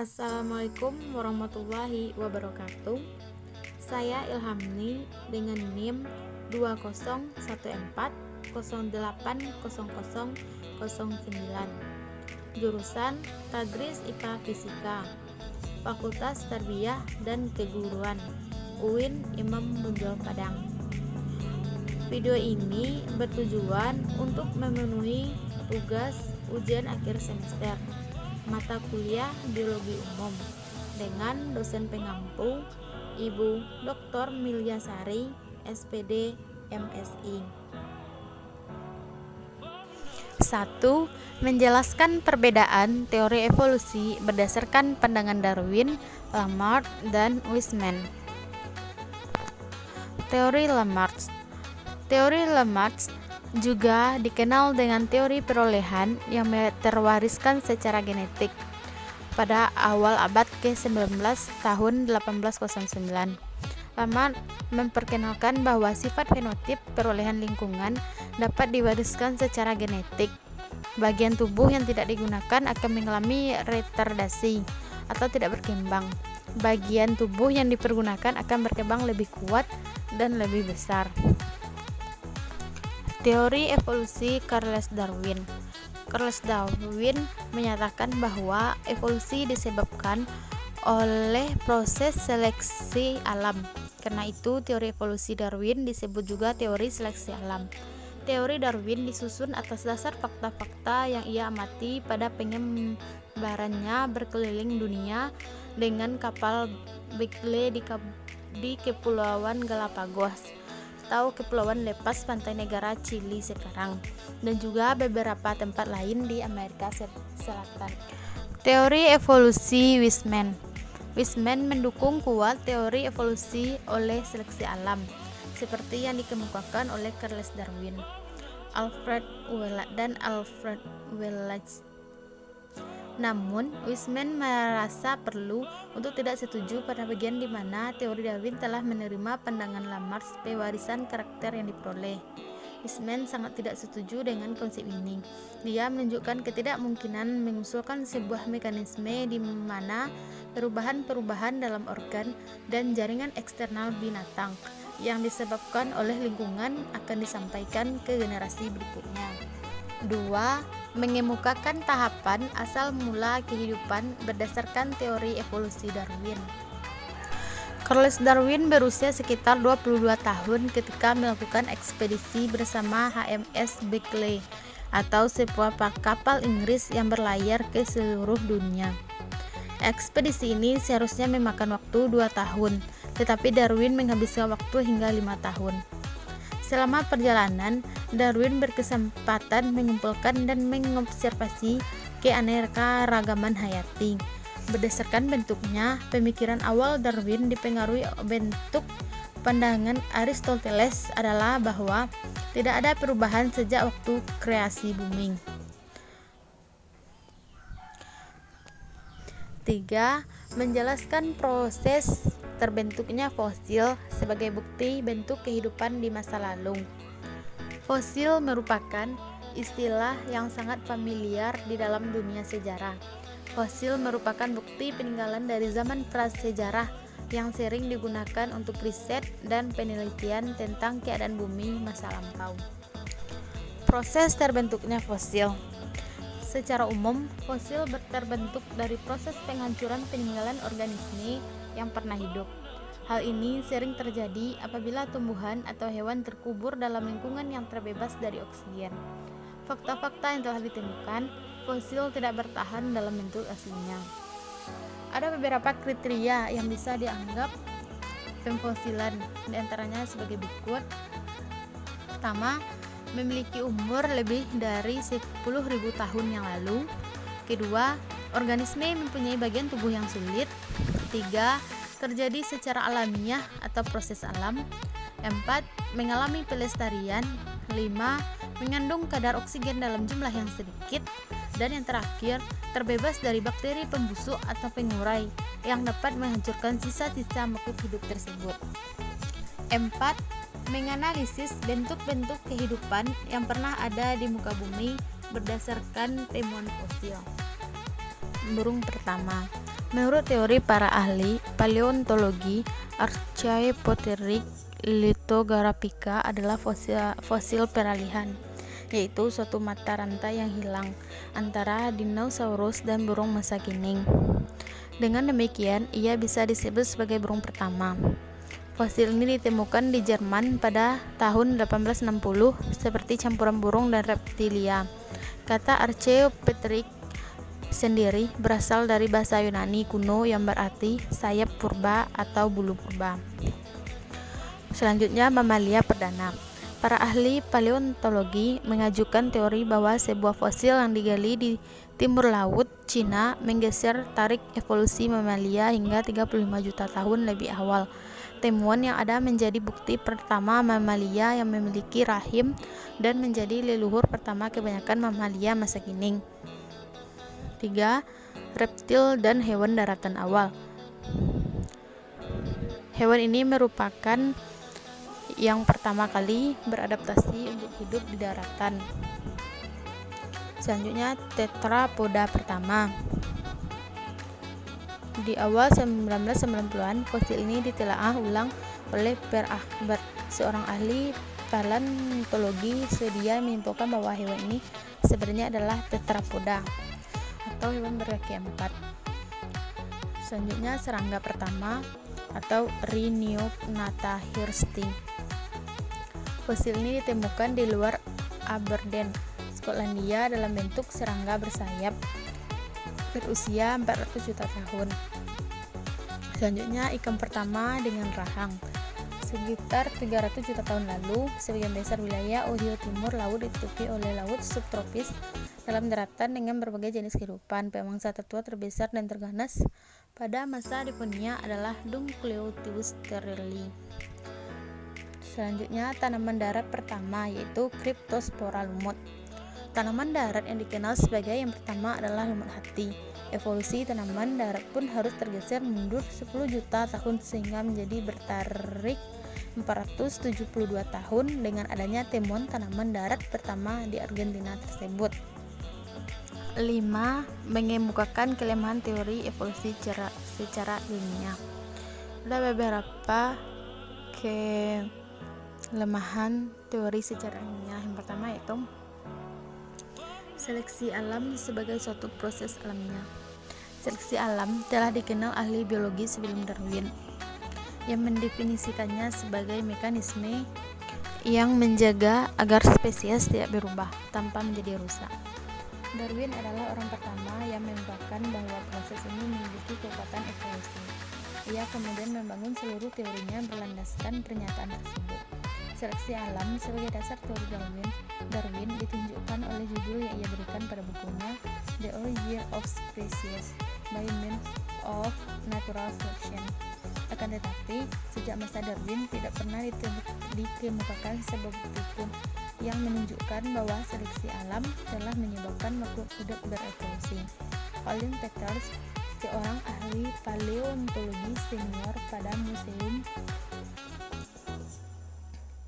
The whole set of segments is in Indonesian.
Assalamualaikum warahmatullahi wabarakatuh. Saya Ilhamni dengan NIM 2014080009, jurusan Tadris IPA Fisika, Fakultas Tarbiyah dan Keguruan, UIN Imam Bonjol Padang. Video ini bertujuan untuk memenuhi tugas ujian akhir semester mata kuliah Biologi Umum dengan dosen pengampu Ibu Dr. Milyasari, SPD, MSI. 1. Menjelaskan perbedaan teori evolusi berdasarkan pandangan Darwin, Lamarck, dan Weismann. Teori Lamarck. Teori Lamarck juga dikenal dengan teori perolehan yang terwariskan secara genetik pada awal abad ke-19 tahun 1809. Lamarck memperkenalkan bahwa sifat fenotip perolehan lingkungan dapat diwariskan secara genetik. Bagian tubuh yang tidak digunakan akan mengalami retardasi atau tidak berkembang. Bagian tubuh yang dipergunakan akan berkembang lebih kuat dan lebih besar. Teori evolusi Charles Darwin. Charles Darwin menyatakan bahwa evolusi disebabkan oleh proses seleksi alam. Karena itu, teori evolusi Darwin disebut juga teori seleksi alam. Teori Darwin disusun atas dasar fakta-fakta yang ia amati pada pengembarannya berkeliling dunia dengan kapal Beagle di Kepulauan Galapagos atau Kepulauan Lepas pantai negara Chili sekarang, dan juga beberapa tempat lain di Amerika Selatan. Teori evolusi Weismann. Weismann mendukung kuat teori evolusi oleh seleksi alam seperti yang dikemukakan oleh Charles Darwin, Alfred Wallace. Namun, Weismann merasa perlu untuk tidak setuju pada bagian di mana teori Darwin telah menerima pandangan Lamarck pewarisan karakter yang diperoleh. Weismann sangat tidak setuju dengan konsep ini. Dia menunjukkan ketidakmungkinan mengusulkan sebuah mekanisme di mana perubahan-perubahan dalam organ dan jaringan eksternal binatang yang disebabkan oleh lingkungan akan disampaikan ke generasi berikutnya. 2. Mengemukakan tahapan asal mula kehidupan berdasarkan teori evolusi Darwin. Charles Darwin berusia sekitar 22 tahun ketika melakukan ekspedisi bersama HMS Beagle atau sebuah kapal Inggris yang berlayar ke seluruh dunia. Ekspedisi ini seharusnya memakan waktu 2 tahun, tetapi Darwin menghabiskan waktu hingga 5 tahun. Selama perjalanan, Darwin berkesempatan mengumpulkan dan mengobservasi keanekaragaman hayati. Berdasarkan bentuknya, pemikiran awal Darwin dipengaruhi bentuk pandangan Aristoteles adalah bahwa tidak ada perubahan sejak waktu kreasi bumi. 3. Menjelaskan proses terbentuknya fosil sebagai bukti bentuk kehidupan di masa lalu. Fosil merupakan istilah yang sangat familiar di dalam dunia sejarah. Fosil merupakan bukti peninggalan dari zaman prasejarah yang sering digunakan untuk riset dan penelitian tentang keadaan bumi masa lampau. Proses terbentuknya fosil. Secara umum, fosil terbentuk dari proses penghancuran peninggalan organisme yang pernah hidup. Hal ini sering terjadi apabila tumbuhan atau hewan terkubur dalam lingkungan yang terbebas dari oksigen. Fakta-fakta yang telah ditemukan, fosil tidak bertahan dalam bentuk aslinya. Ada beberapa kriteria yang bisa dianggap pemfosilan, diantaranya sebagai berikut. Pertama, memiliki umur lebih dari 10.000 tahun yang lalu. Kedua, organisme mempunyai bagian tubuh yang sulit. 3. Terjadi secara alamiah atau proses alam. 4. Mengalami pelestarian. 5. Mengandung kadar oksigen dalam jumlah yang sedikit. Dan yang terakhir, terbebas dari bakteri pembusuk atau pengurai yang dapat menghancurkan sisa-sisa makhluk hidup tersebut. 4. Menganalisis bentuk-bentuk kehidupan yang pernah ada di muka bumi berdasarkan temuan fosil. Burung pertama. Menurut teori para ahli paleontologi, Archaeopteryx lithographica adalah fosil peralihan, yaitu suatu mata rantai yang hilang antara dinosaurus dan burung masa kini. Dengan demikian, ia bisa disebut sebagai burung pertama. Fosil ini ditemukan di Jerman pada tahun 1860 seperti campuran burung dan reptilia. Kata Archaeopteryx sendiri berasal dari bahasa Yunani kuno yang berarti sayap purba atau bulu purba. Selanjutnya, mamalia perdana. Para ahli paleontologi mengajukan teori bahwa sebuah fosil yang digali di timur laut Cina menggeser tarik evolusi mamalia hingga 35 juta tahun lebih awal. Temuan yang ada menjadi bukti pertama mamalia yang memiliki rahim dan menjadi leluhur pertama kebanyakan mamalia masa kini. 3. Reptil dan hewan daratan awal. Hewan ini merupakan yang pertama kali beradaptasi untuk hidup di daratan. Selanjutnya, tetrapoda pertama. Di awal 1990-an, fosil ini ditelaah ulang oleh Per Ahlberg, seorang ahli paleontologi Swedia, menyimpulkan bahwa hewan ini sebenarnya adalah tetrapoda atau hewan berkaki 4. Selanjutnya, serangga pertama atau Rhyniognatha hirsti. Fosil ini ditemukan di luar Aberdeen, Skotlandia dalam bentuk serangga bersayap berusia 400 juta tahun. Selanjutnya, ikan pertama dengan rahang. Sekitar 300 juta tahun lalu, sebagian besar wilayah Ohio Timur laut ditutupi oleh laut subtropis dalam daratan dengan berbagai jenis kehidupan. Pemangsa tertua, terbesar, dan terganas pada masa Devonian adalah Dunkleosteus sterili. Selanjutnya, tanaman darat pertama yaitu Cryptospora lumut. Tanaman darat yang dikenal sebagai yang pertama adalah lumut hati. Evolusi tanaman darat pun harus tergeser mundur 10 juta tahun sehingga menjadi bertarik 472 tahun dengan adanya temuan tanaman darat pertama di Argentina tersebut. 5. Mengemukakan kelemahan teori evolusi secara ilmiah. Ada beberapa kelemahan teori secara ilmiah. Yang pertama yaitu seleksi alam sebagai suatu proses alamiah. Seleksi alam telah dikenal ahli biologi sebelum Darwin, yang mendefinisikannya sebagai mekanisme yang menjaga agar spesies tidak berubah tanpa menjadi rusak. Darwin adalah orang pertama yang mengungkapkan bahwa proses ini memiliki kekuatan evolusi. Ia kemudian membangun seluruh teorinya berlandaskan pernyataan tersebut. Seleksi alam sebagai dasar teori Darwin ditunjukkan oleh judul yang ia berikan pada bukunya The Origin of Species by Means of Natural Selection. Akan tetapi, sejak masa Darwin tidak pernah dikemukakan sebab bukti pun yang menunjukkan bahwa seleksi alam telah menyebabkan makhluk hidup berevolusi. Colin Peters, seorang ahli paleontologi senior pada Museum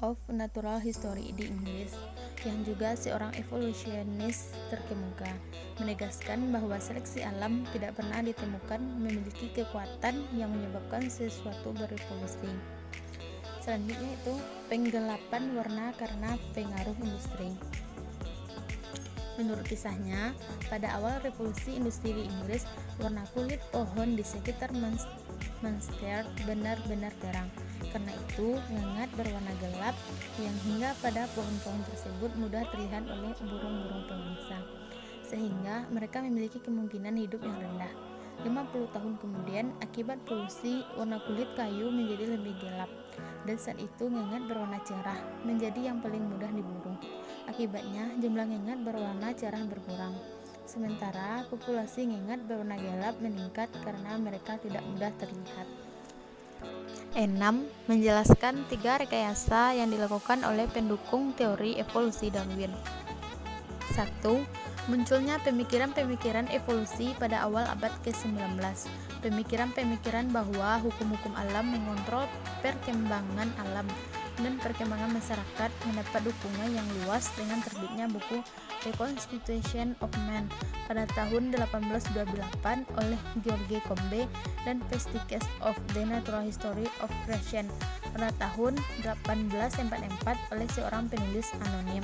of Natural History di Inggris, yang juga seorang evolusionis terkemuka, menegaskan bahwa seleksi alam tidak pernah ditemukan memiliki kekuatan yang menyebabkan sesuatu berevolusi. Selanjutnya itu penggelapan warna karena pengaruh industri. Menurut kisahnya, pada awal revolusi industri di Inggris, warna kulit pohon di sekitar Manchester benar-benar terang. Karena itu, ngengat berwarna gelap yang hingga pada pohon-pohon tersebut mudah terlihat oleh burung-burung pemangsa, sehingga mereka memiliki kemungkinan hidup yang rendah. 50 tahun kemudian, akibat polusi, warna kulit kayu menjadi lebih gelap, dan saat itu ngengat berwarna cerah menjadi yang paling mudah diburu. Akibatnya, jumlah ngengat berwarna cerah berkurang, sementara populasi ngengat berwarna gelap meningkat karena mereka tidak mudah terlihat. 6. Menjelaskan 3 rekayasa yang dilakukan oleh pendukung teori evolusi Darwin. 1. Munculnya pemikiran-pemikiran evolusi pada awal abad ke-19. Pemikiran-pemikiran bahwa hukum-hukum alam mengontrol perkembangan alam, dan perkembangan masyarakat mendapat dukungan yang luas dengan terbitnya buku The Constitution of Man pada tahun 1828 oleh George Combe dan Vestiges of the Natural History of Creation pada tahun 1844 oleh seorang penulis anonim.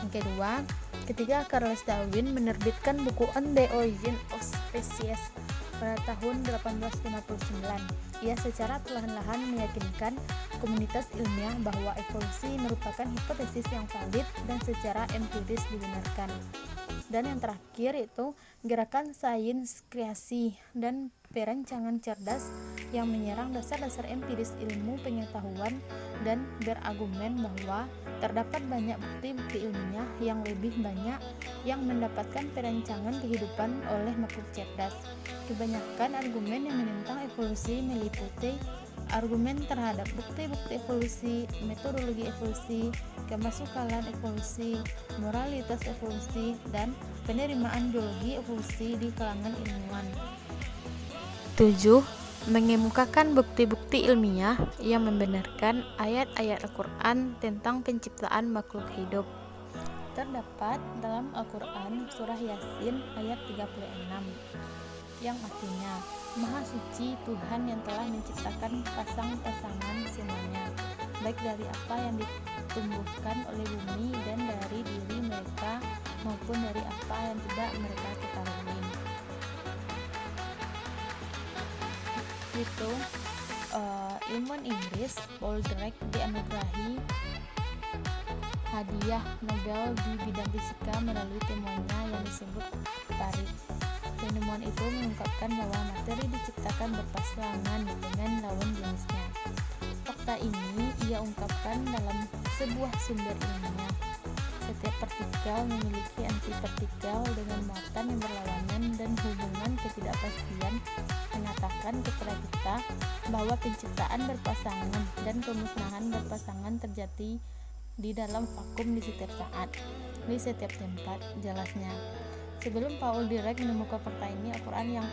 Yang kedua, ketika Charles Darwin menerbitkan buku On the Origin of Species pada tahun 1859, ia secara perlahan-lahan meyakinkan komunitas ilmiah bahwa evolusi merupakan hipotesis yang valid dan secara empiris dibenarkan. Dan yang terakhir itu gerakan sains kreasi dan perancangan cerdas yang menyerang dasar-dasar empiris ilmu pengetahuan dan berargumen bahwa terdapat banyak bukti-bukti ilmiah yang lebih banyak yang mendapatkan perancangan kehidupan oleh makhluk cerdas. Kebanyakan argumen yang menentang evolusi meliputi argumen terhadap bukti-bukti evolusi, metodologi evolusi, kemasukalan evolusi, moralitas evolusi, dan penerimaan biologi evolusi di kalangan ilmuwan. 7. Mengemukakan bukti-bukti ilmiah yang membenarkan ayat-ayat Al-Quran tentang penciptaan makhluk hidup. Terdapat dalam Al-Quran surah Yasin ayat 36 yang artinya, Maha suci Tuhan yang telah menciptakan pasang-pasangan semuanya, baik dari apa yang ditumbuhkan oleh bumi dan dari diri mereka maupun dari apa yang tidak mereka ketahui. Itu ilmuwan Inggris Paul Dirac dianugerahi hadiah Nobel di bidang fisika melalui temuannya yang disebut tarik. Penemuan itu mengungkapkan bahwa materi diciptakan berpasangan dengan lawan jenisnya. Fakta ini ia ungkapkan dalam sebuah sumber ilmiah. Setiap partikel memiliki antipartikel dengan muatan yang berlawanan dan hubungan ketidakpastian mengatakan kepada kita bahwa penciptaan berpasangan dan pemusnahan berpasangan terjadi di dalam vakum di setiap saat, di setiap tempat, jelasnya. Sebelum Paul Dirac menemukan fakta ini, Al-Quran yang